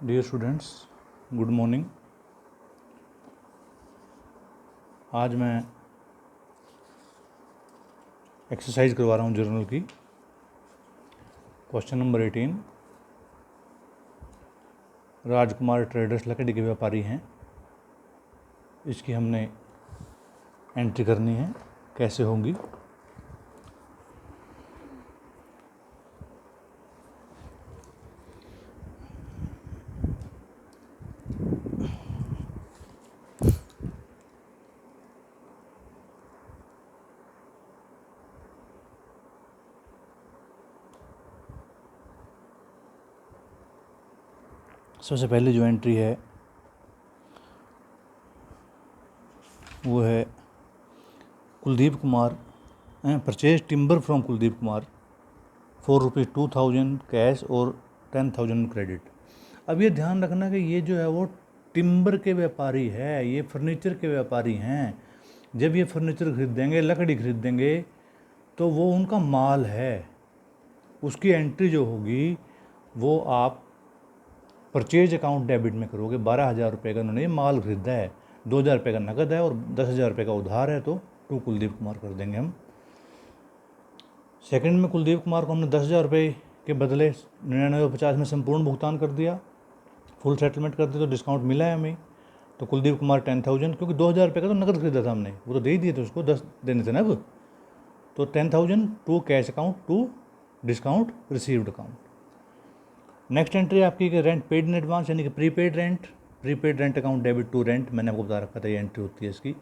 Dear students, good morning. आज मैं exercise करवा रहा हूँ जर्नल की। क्वेश्चन नंबर 18, राजकुमार ट्रेडर्स लकड़ी के व्यापारी हैं। इसकी हमने एंट्री करनी है। कैसे होंगी? सबसे पहले जो एंट्री है वो है Kuldeep Kumar purchase timber from Kuldeep Kumar ₹4,2000 cash और 10,000 क्रेडिट। अब ये ध्यान रखना कि ये जो है वो टिम्बर के व्यापारी है, ये फर्नीचर के व्यापारी हैं। जब ये फर्नीचर खरीदेंगे, लकड़ी खरीदेंगे, तो वो उनका माल है। उसकी एंट्री जो होगी वो आप परचेज अकाउंट डेबिट में करोगे। 12,000 रुपये का उन्होंने माल खरीदा है, 2,000 रुपये का नकद है और 10,000 रुपये का उधार है, तो टू कुलदीप कुमार कर देंगे हम। सेकंड में कुलदीप कुमार को हमने 10,000 रुपये के बदले 99,50 में संपूर्ण भुगतान कर दिया, फुल सेटलमेंट कर दिया, तो डिस्काउंट मिला है हमें। तो कुलदीप कुमार 10,000, क्योंकि 2,000 रुपये का तो नकद खरीदा था हमने, वो तो दे ही दिए थे उसको, 10 देने थे ना अब। तो 10,000 to cash account to discount received account. Next entry आपकी कि रेंट पेड इन एडवांस, यानी कि prepaid rent account debit to rent. मैंने आपको बता रखा था ये एंट्री होती है इसकी।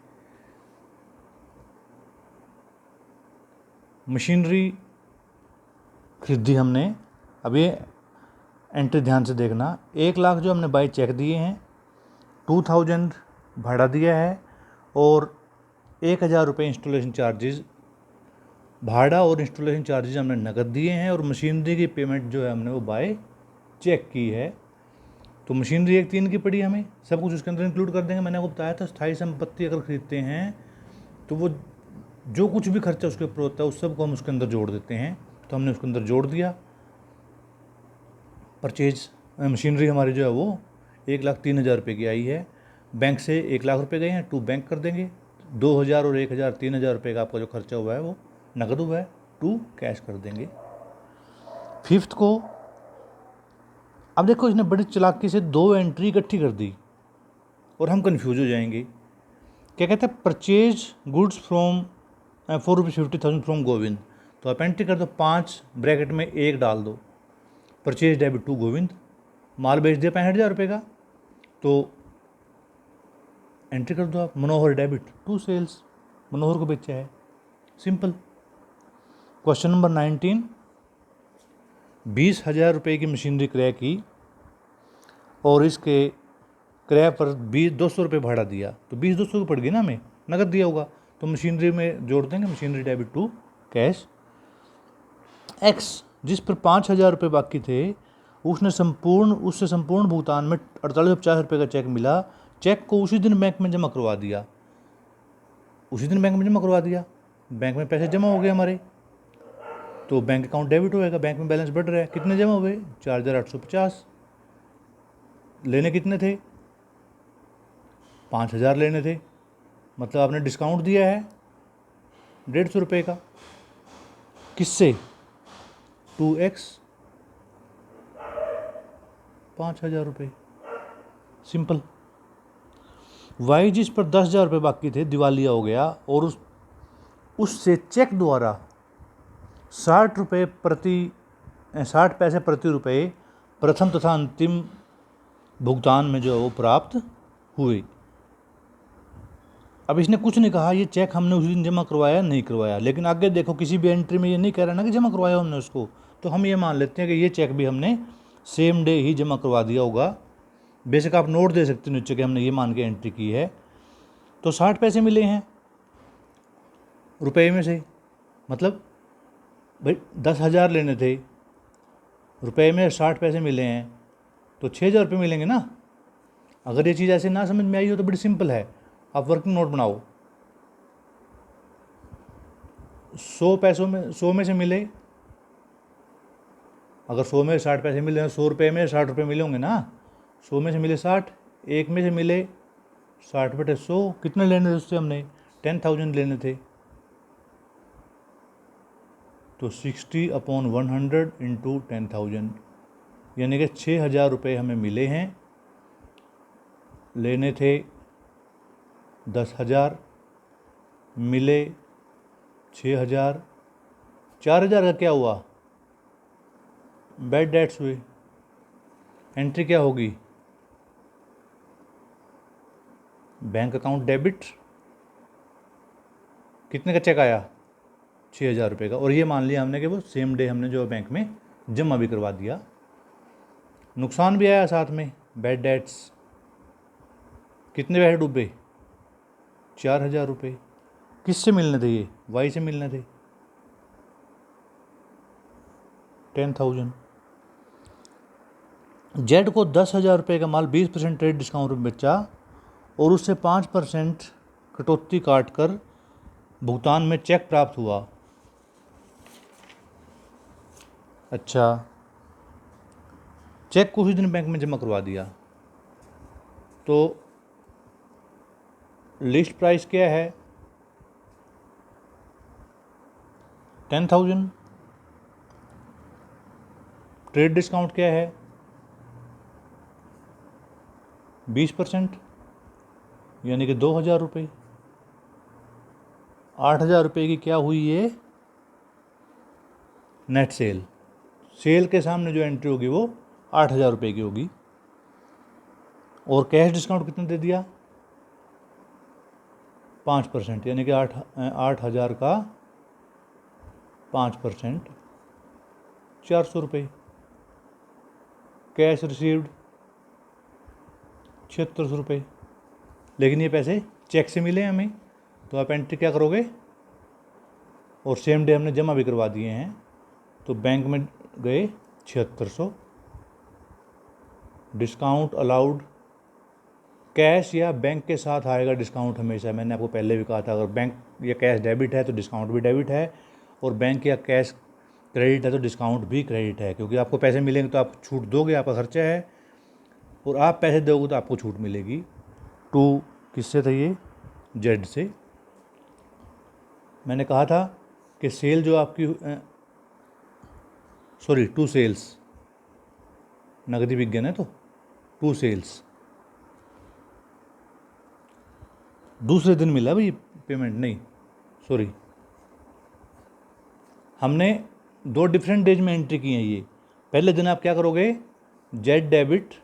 मशीनरी खरीदी हमने। अब ये एंट्री ध्यान से देखना। 1,00,000 जो हमने बाय चेक दिए हैं, 2,000 भाड़ा दिया है और 1,000 रुपये इंस्टॉलेशन चार्जेस, भाड़ा और इंस्टॉलेशन चार्जेस हमने नकद दिए हैं। और मशीनरी की पेमेंट जो है हमने वो बाय चेक की है। तो मशीनरी 1,3 की पड़ी हमें, सब कुछ उसके अंदर इंक्लूड कर देंगे। मैंने आपको बताया था स्थायी संपत्ति अगर खरीदते हैं तो वो जो कुछ भी खर्चा उसके ऊपर होता है उस सब को हम उसके अंदर जोड़ देते हैं। तो हमने उसके अंदर जोड़ दिया। परचेज मशीनरी हमारी जो है वो 1,03,000 रुपये की आई है। बैंक से 1,00,000 रुपये गए हैं, टू बैंक कर देंगे। 2,000 और 1,000 3,000 रुपये का आपका जो खर्चा हुआ है वो नकद हुआ है, टू कैश कर देंगे। फिफ्थ को, अब देखो इसने बड़ी चालाकी से 2 एंट्री इकट्ठी कर दी और हम कंफ्यूज हो जाएंगे। क्या कहते हैं? Purchase goods from ₹450,000 from Govind. तो आप एंट्री कर दो, 5 ब्रैकेट में 1 डाल दो, परचेज डेबिट टू गोविंद। माल बेच दिया 65,000 रुपये का, तो एंट्री कर दो आप मनोहर डेबिट टू सेल्स, मनोहर को बेचा है। सिंपल। क्वेश्चन नंबर 19, 20,000 रुपये की मशीनरी क्रय की और इसके क्रय पर 200 रुपये भाड़ा दिया, तो 200 की पड़ गई ना हमें, नकद दिया होगा, तो मशीनरी में जोड़ देंगे, machinery debit to cash. X जिस पर 5,000 रुपये बाकी थे उससे संपूर्ण भुगतान में 4850 रुपये का चेक मिला। चेक को उसी दिन बैंक में जमा करवा दिया। बैंक में पैसे जमा हो गए हमारे, तो बैंक अकाउंट डेबिट होएगा। बैंक में बैलेंस बढ़ रहा है। कितने जमा हुए? 4,850। लेने कितने थे? 5,000 लेने थे, मतलब आपने डिस्काउंट दिया है 150 रुपये का। किससे? 2x 5,000 रुपये। सिंपल। वाई जिस पर 10,000 रुपये बाकी थे, दिवालिया हो गया और उससे चेक द्वारा 60 पैसे प्रति रुपये प्रथम तथा अंतिम भुगतान में जो है वो प्राप्त हुए। अब इसने कुछ नहीं कहा ये चेक हमने उसी दिन जमा करवाया नहीं करवाया, लेकिन आगे देखो किसी भी एंट्री में ये नहीं कह रहा ना कि जमा करवाया हमने उसको, तो हम ये मान लेते हैं कि ये चेक भी हमने सेम डे ही जमा करवा दिया होगा। बेशक आप नोट दे सकते हो नीचे कि हमने ये मान के एंट्री की है। तो 60 पैसे मिले हैं रुपए में से, मतलब भाई 10,000 लेने थे, रुपए में 60 पैसे मिले हैं, तो 6,000 रुपये मिलेंगे ना। अगर ये चीज़ ऐसे ना समझ में आई हो तो बड़ी सिंपल है, आप वर्किंग नोट बनाओ। 100 में से मिले, अगर 100 में 60 पैसे मिले, 100 रुपये में 60 रुपये मिले होंगे ना, 100 में से मिले 60, एक में से मिले 60/100, कितने लेने थे उससे हमने 10,000 लेने थे, तो 60/100 इंटू 10,000, यानी कि 6,000 रुपये हमें मिले हैं। लेने थे 10,000, मिले 6,000, 4,000 का क्या हुआ, बैड डेट्स हुए। एंट्री क्या होगी, बैंक अकाउंट डेबिट, कितने का चेक आया 6,000 रुपये का, और ये मान लिया हमने कि वो सेम डे हमने जो बैंक में जमा भी करवा दिया। नुकसान भी आया साथ में, बैड डेट्स, कितने पैसे डूबे 4,000 रुपये। किससे मिलने थे ये, वाई से मिलने थे 10,000। जेड को 10,000 रुपये का माल 20% ट्रेड डिस्काउंट में बेचा और उससे 5% कटौती काट कर भुगतान में चेक प्राप्त हुआ। अच्छा, चेक को उसी दिन बैंक में जमा करवा दिया, तो लिस्ट प्राइस क्या है 10,000, ट्रेड डिस्काउंट क्या है 20%, यानी कि 2,000 रुपये। 8,000 रुपये की क्या हुई ये नेट सेल, सेल के सामने जो एंट्री होगी वो 8,000 रुपये की होगी। और कैश डिस्काउंट कितना दे दिया 5%, यानी कि 8,000 का 5% 400 रुपये। कैश रिसीव्ड 7600 रुपये, लेकिन ये पैसे चेक से मिले हमें, तो आप एंट्री क्या करोगे, और सेम डे हमने जमा भी करवा दिए हैं, तो बैंक में गए 7600, डिस्काउंट अलाउड, कैश या बैंक के साथ आएगा डिस्काउंट हमेशा। मैंने आपको पहले भी कहा था, अगर बैंक या कैश डेबिट है तो डिस्काउंट भी डेबिट है, और बैंक या कैश क्रेडिट है तो डिस्काउंट भी क्रेडिट है, क्योंकि आपको पैसे मिलेंगे तो आप छूट दोगे, आपका खर्चा है, और आप पैसे दोगे तो आपको छूट मिलेगी। टू किससे था ये, जेड से। मैंने कहा था कि सेल जो आपकी टू सेल्स, नगदी विज्ञान है तो टू सेल्स, दूसरे दिन मिला भाई पेमेंट, नहीं सॉरी, हमने 2 डिफरेंट डेज में एंट्री की है ये। पहले दिन आप क्या करोगे, जेड डेबिट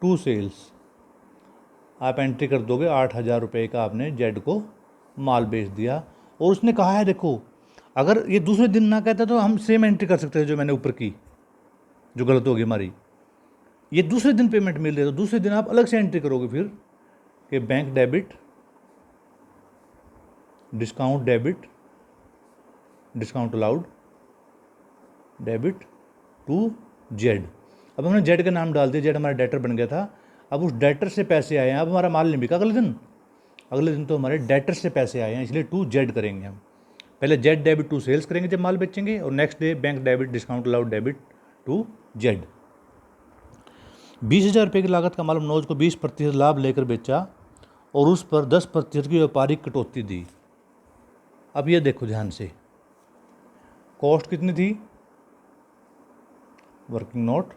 टू सेल्स, आप एंट्री कर दोगे 8,000 रुपये का आपने जेड को माल बेच दिया। और उसने कहा है देखो, अगर ये दूसरे दिन ना कहता तो हम सेम एंट्री कर सकते थे जो मैंने ऊपर की, जो गलत होगी हमारी। ये दूसरे दिन पेमेंट मिल रही है तो दूसरे दिन आप अलग से एंट्री करोगे फिर कि bank debit, discount debit, discount allowed, debit to Z. अब हमने जेड का नाम डाल दिया, जेड हमारा डेटर बन गया था। अब उस डेटर से पैसे आए हैं, अब हमारा माल नहीं बिका अगले दिन तो हमारे डेटर से पैसे आए हैं, इसलिए टू जेड करेंगे हम। पहले जेड डेबिट टू सेल्स करेंगे जब माल बेचेंगे, और next day bank debit, discount allowed, debit to Z. 20,000 रुपये की लागत का माल मनोज को 20% लाभ लेकर बेचा और उस पर 10% की व्यापारिक कटौती दी। अब ये देखो ध्यान से, कॉस्ट कितनी थी, वर्किंग नोट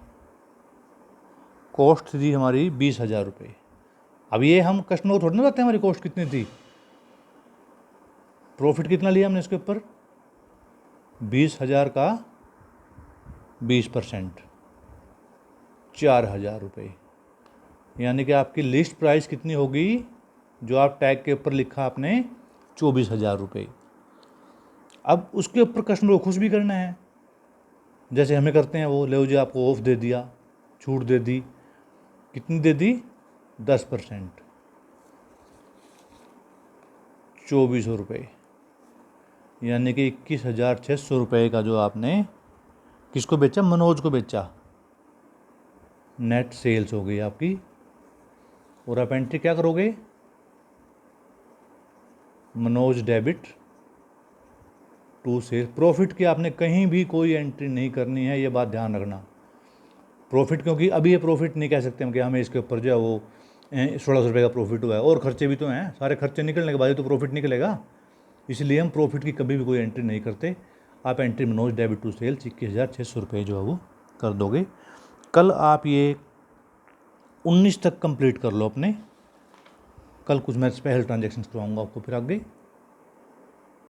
कॉस्ट थी हमारी 20,000 रुपये। अब ये हम कस्टमर को थोड़ी ना बताते हैं हमारी कॉस्ट कितनी थी, प्रॉफिट कितना लिया हमने इसके ऊपर, 20,000 का 20% 4,000 रुपये, यानी कि आपकी लिस्ट प्राइस कितनी होगी जो आप टैग के ऊपर लिखा आपने 24,000 रुपये। अब उसके ऊपर कस्टमर को खुश भी करना है, जैसे हमें करते हैं वो, ले जी आपको ऑफ दे दिया, छूट दे दी, कितनी दे दी 10%, 2,400 रुपये, यानी कि 21,600 रुपये का जो आपने किसको बेचा, मनोज को बेचा, नेट सेल्स हो गई आपकी। और आप एंट्री क्या करोगे, Manoj debit to sales. Profit की आपने कहीं भी कोई एंट्री नहीं करनी है, ये बात ध्यान रखना। प्रॉफिट, क्योंकि अभी ये प्रॉफिट नहीं कह सकते हम कि हमें इसके ऊपर जो है वो 1600 रुपये का प्रॉफिट हुआ है, और खर्चे भी तो हैं, सारे खर्चे निकलने के बाद ही तो प्रॉफिट निकलेगा। इसलिए हम प्रॉफिट की कभी भी कोई एंट्री नहीं करते। आप एंट्री में नोज डेबिट टू सेल्स 21,600 रुपये जो है वो कर दोगे। कल आप ये 19 तक कंप्लीट कर लो अपने। कल कुछ मैं स्पेशल ट्रांजेक्शन करवाऊँगा आपको फिर आगे।